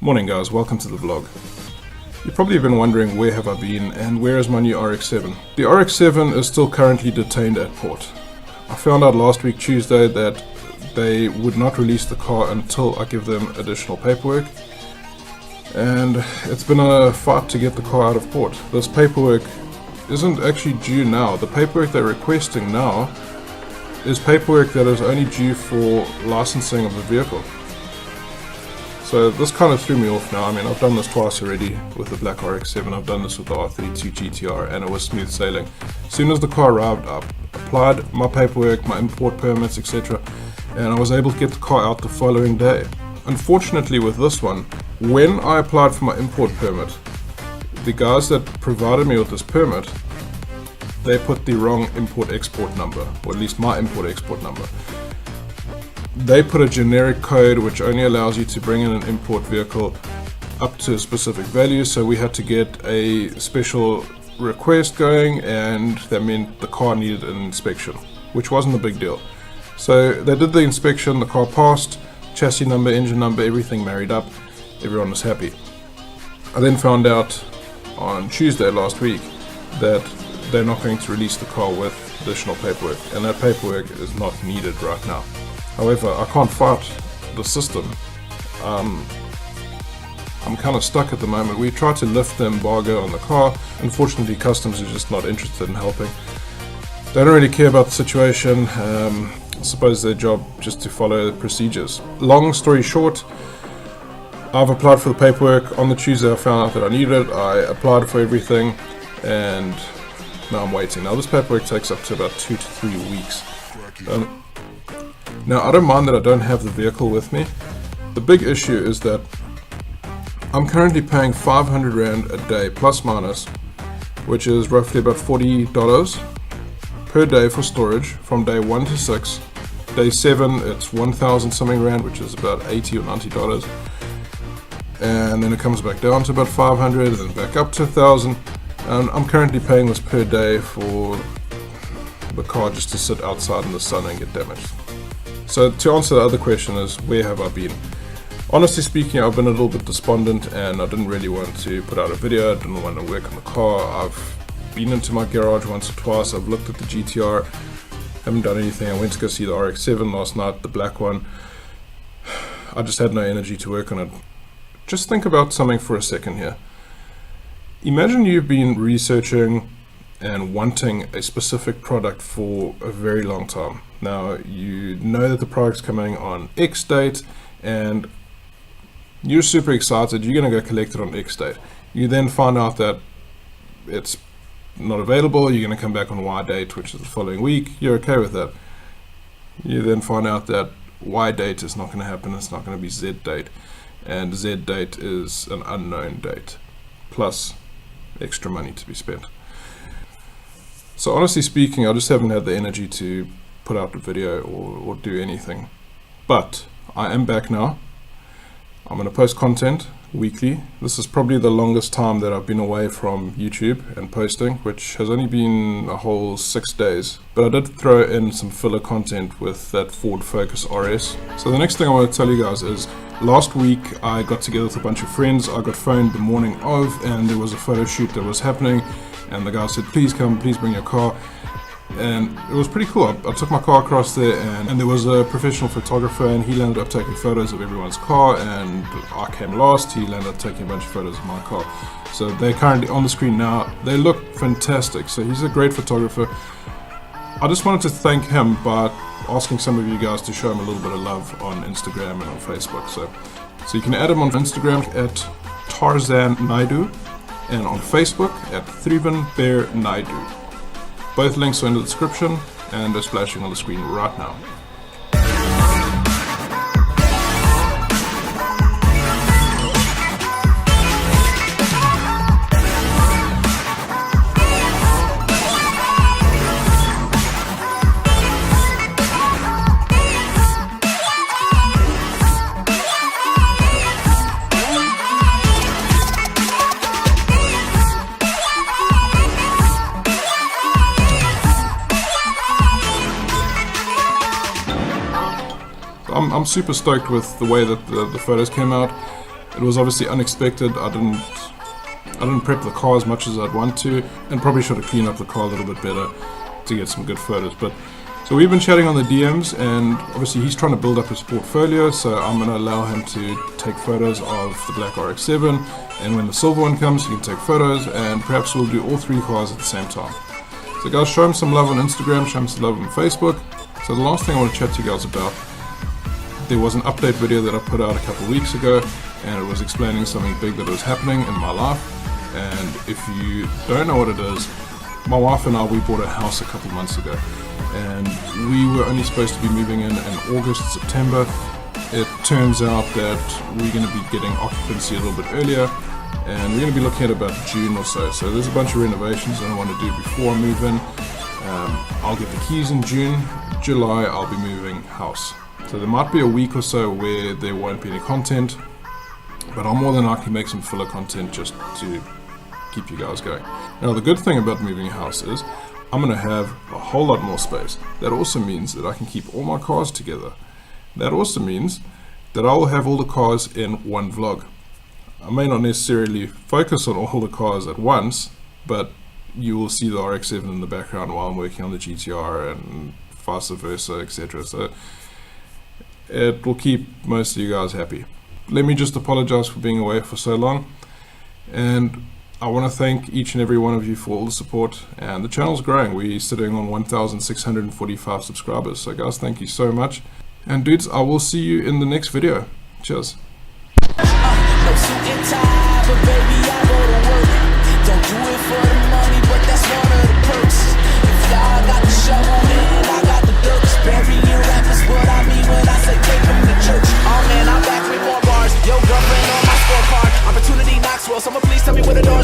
Morning guys, welcome to the vlog. You've probably been wondering where have I been and where is my new RX7. The RX7 is still currently detained at port. I found out last week Tuesday that they would not release the car until I give them additional paperwork. And it's been a fight to get the car out of port. This paperwork isn't actually due now. The paperwork they're requesting now is paperwork that is only due for licensing of the vehicle. So this kind of threw me off now. I mean, I've done this twice already with the black RX7, I've done this with the R32 GTR, and it was smooth sailing. As soon as the car arrived, I applied my paperwork, my import permits, etc. and I was able to get the car out the following day. Unfortunately with this one, when I applied for my import permit, the guys that provided me with this permit, they put the wrong import-export number, or at least my import-export number. They put a generic code which only allows you to bring in an import vehicle up to a specific value, so we had to get a special request going, and that meant the car needed an inspection, which wasn't a big deal. So they did the inspection, the car passed, chassis number, engine number, everything married up, everyone was happy. I then found out on Tuesday last week that they're not going to release the car with additional paperwork, and that paperwork is not needed right now. However, I can't fight the system. I'm kind of stuck at the moment. We tried to lift the embargo on the car. Unfortunately, customs are just not interested in helping. They don't really care about the situation. I suppose their job just to follow the procedures. Long story short, I've applied for the paperwork. On the Tuesday I found out that I needed it. I applied for everything and now I'm waiting. Now this paperwork takes up to about 2 to 3 weeks. Now I don't mind that I don't have the vehicle with me. The big issue is that I'm currently paying 500 Rand a day plus minus, which is roughly about $40 per day for storage from day 1 to 6. Day 7 it's 1,000 something Rand, which is about $80 or $90. And then it comes back down to about 500 and then back up to 1,000. And I'm currently paying this per day for the car just to sit outside in the sun and get damaged. So to answer the other question is, where have I been? Honestly speaking, I've been a little bit despondent and I didn't really want to put out a video, I didn't want to work on the car. I've been into my garage once or twice, I've looked at the GTR, haven't done anything. I went to go see the RX7 last night, the black one. I just had no energy to work on it. Just think about something for a second here. Imagine you've been researching and wanting a specific product for a very long time. Now you know that the product's coming on X date and you're super excited, you're going to go collect it on X date. You then find out that it's not available, you're going to come back on Y date, which is the following week, you're okay with that. You then find out that Y date is not going to happen, it's not going to be Z date, and Z date is an unknown date, plus extra money to be spent. So honestly speaking, I just haven't had the energy to put out a video or do anything. But I am back now. I'm going to post content weekly. This is probably the longest time that I've been away from YouTube and posting, which has only been a whole 6 days. But I did throw in some filler content with that Ford Focus RS. So the next thing I want to tell you guys is, last week I got together with a bunch of friends. I got phoned the morning of and there was a photo shoot that was happening. And the guy said, please come, please bring your car. And it was pretty cool. I took my car across there and there was a professional photographer and he landed up taking photos of everyone's car, and I came last. He landed up taking a bunch of photos of my car. So they're currently on the screen now. They look fantastic. So he's a great photographer. I just wanted to thank him by asking some of you guys to show him a little bit of love on Instagram and on Facebook. So you can add him on Instagram at Tarzan Naidu and on Facebook at Thriven Bear Naidu. Both links are in the description and they're splashing on the screen right now. I'm super stoked with the way that the photos came out. It was obviously unexpected. I didn't prep the car as much as I'd want to, and probably should have cleaned up the car a little bit better to get some good photos. But so we've been chatting on the DMs, and obviously he's trying to build up his portfolio, so I'm going to allow him to take photos of the black RX7, and when the silver one comes he can take photos, and perhaps we'll do all three cars at the same time. So guys, show him some love on Instagram, show him some love on Facebook. So the last thing I want to chat to you guys about, there was an update video that I put out a couple of weeks ago, and it was explaining something big that was happening in my life. And if you don't know what it is, my wife and I, we bought a house a couple months ago, and we were only supposed to be moving in August, September. It turns out that we're going to be getting occupancy a little bit earlier, and we're going to be looking at about June or so. So there's a bunch of renovations that I want to do before I move in. I'll get the keys in June. July I'll be moving house. So there might be a week or so where there won't be any content, but I'll more than likely make some filler content just to keep you guys going. Now the good thing about moving house is I'm going to have a whole lot more space. That also means that I can keep all my cars together. That also means that I will have all the cars in one vlog. I may not necessarily focus on all the cars at once, but you will see the RX7 in the background while I'm working on the GTR and vice versa, etc. So it will keep most of you guys happy. Let me just apologize for being away for so long, and I want to thank each and every one of you for all the support, and the channel's growing. We're sitting on 1,645 subscribers, so guys, thank you so much. And dudes, I will see you in the next video. Cheers. No suit and tie, but baby, I go to work. Don't do it for the money, but that's one of the perks. If y'all got the shovel, man, I got the dirt. Burying rappers, what I mean when I say take them to church. Oh man, I'm back with more bars. Yo, girlfriend on my scorecard. Opportunity knocks well. Someone please tell me where the door